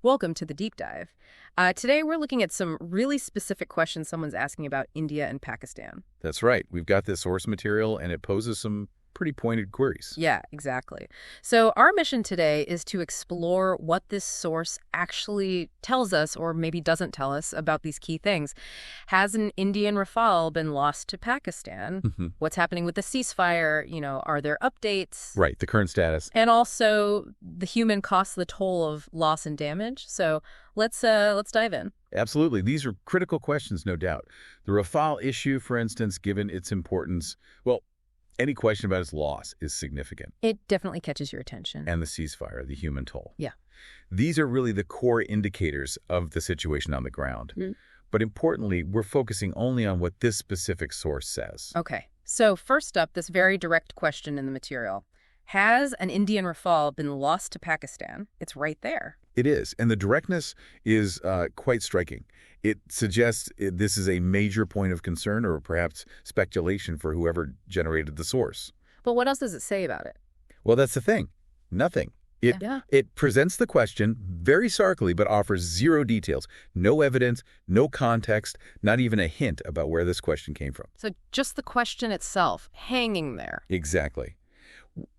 Welcome to the deep dive. Today we're looking at some really specific questions someone's asking about India and Pakistan. That's right. We've got this source material, and it poses some pretty pointed queries. Yeah, exactly. So our mission today is to explore what this source actually tells us, or maybe doesn't tell us, about these key things. Has an Indian Rafale been lost to Pakistan? What's happening with the ceasefire? Are there updates? Right, the current status. And also the human cost, the toll of loss and damage. So let's dive in. Absolutely. These are critical questions, no doubt. The Rafale issue, for instance, given its importance, well, any question about its loss is significant. It definitely catches your attention. And the ceasefire, the human toll. Yeah. These are really the core indicators of the situation on the ground. But importantly, we're focusing only on what this specific source says. Okay. So first up, this very direct question in the material. Has an Indian Rafale been lost to Pakistan? It's right there. It is, and the directness is quite striking. It suggests this is a major point of concern or perhaps speculation for whoever generated the source. But what else does it say about it? Well, that's the thing. Nothing. It presents the question very starkly but offers zero details, no evidence, no context, not even a hint about where this question came from. So just the question itself, hanging there. Exactly.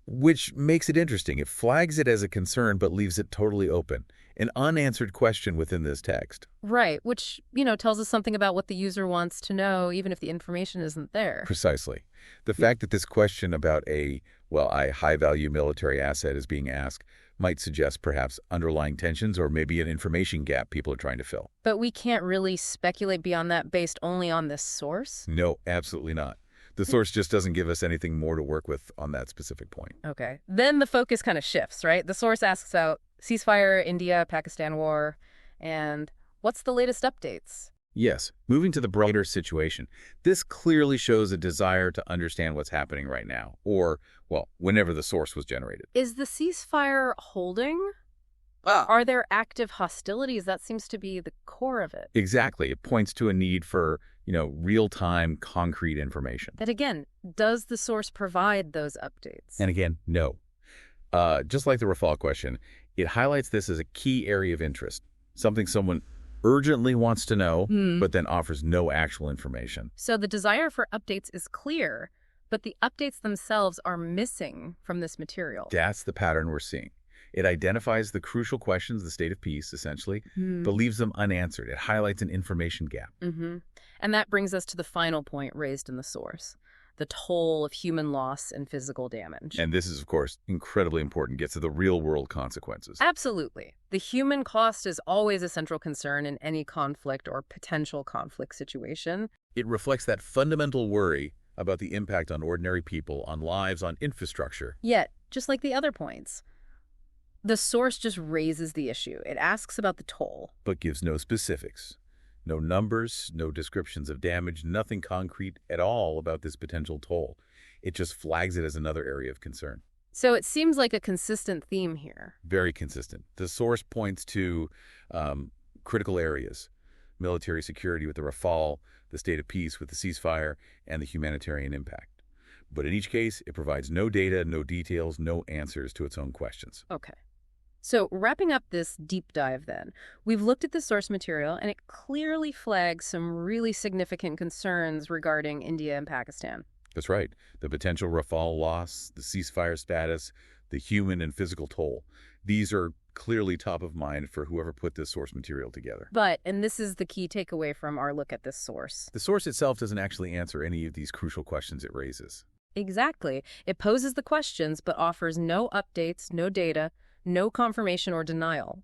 Which makes it interesting. It flags it as a concern but leaves it totally open. An unanswered question within this text. Right, which, tells us something about what the user wants to know, even if the information isn't there. Precisely. The fact that this question about a high-value military asset is being asked might suggest perhaps underlying tensions or maybe an information gap people are trying to fill. But we can't really speculate beyond that based only on this source? No, absolutely not. The source just doesn't give us anything more to work with on that specific point. Okay. Then the focus kind of shifts, right? The source asks about ceasefire, India-Pakistan war, and what's the latest updates? Yes, moving to the broader situation, this clearly shows a desire to understand what's happening right now, or, whenever the source was generated. Is the ceasefire holding? Are there active hostilities? That seems to be the core of it. Exactly. It points to a need for, real-time, concrete information. But again, does the source provide those updates? And again, no. Just like the Rafale question, it highlights this as a key area of interest, something someone urgently wants to know, but then offers no actual information. So the desire for updates is clear, but the updates themselves are missing from this material. That's the pattern we're seeing. It identifies the crucial questions, the state of peace, essentially, but leaves them unanswered. It highlights an information gap. And that brings us to the final point raised in the source, the toll of human loss and physical damage. And this is, of course, incredibly important, gets to the real-world consequences. Absolutely. The human cost is always a central concern in any conflict or potential conflict situation. It reflects that fundamental worry about the impact on ordinary people, on lives, on infrastructure. Yet, just like the other points, the source just raises the issue. It asks about the toll. But gives no specifics. No numbers, no descriptions of damage, nothing concrete at all about this potential toll. It just flags it as another area of concern. So it seems like a consistent theme here. Very consistent. The source points to critical areas: military security with the Rafale, the state of peace with the ceasefire, and the humanitarian impact. But in each case, it provides no data, no details, no answers to its own questions. Okay. So wrapping up this deep dive then, we've looked at the source material and it clearly flags some really significant concerns regarding India and Pakistan. That's right. The potential Rafale loss, the ceasefire status, the human and physical toll. These are clearly top of mind for whoever put this source material together. But, and this is the key takeaway from our look at this source, the source itself doesn't actually answer any of these crucial questions it raises. Exactly. It poses the questions but offers no updates, no data, no confirmation or denial.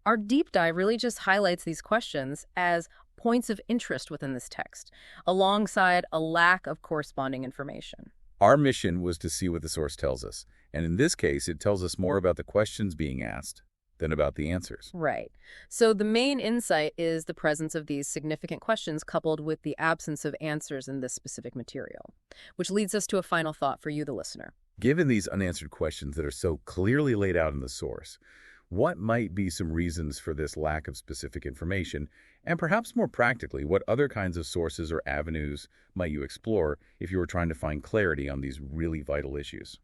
Our deep dive really just highlights these questions as points of interest within this text, alongside a lack of corresponding information. Our mission was to see what the source tells us, and in this case, it tells us more about the questions being asked than about the answers. Right. So the main insight is the presence of these significant questions coupled with the absence of answers in this specific material, which leads us to a final thought for you, the listener. Given these unanswered questions that are so clearly laid out in the source, what might be some reasons for this lack of specific information? And perhaps more practically, what other kinds of sources or avenues might you explore if you were trying to find clarity on these really vital issues?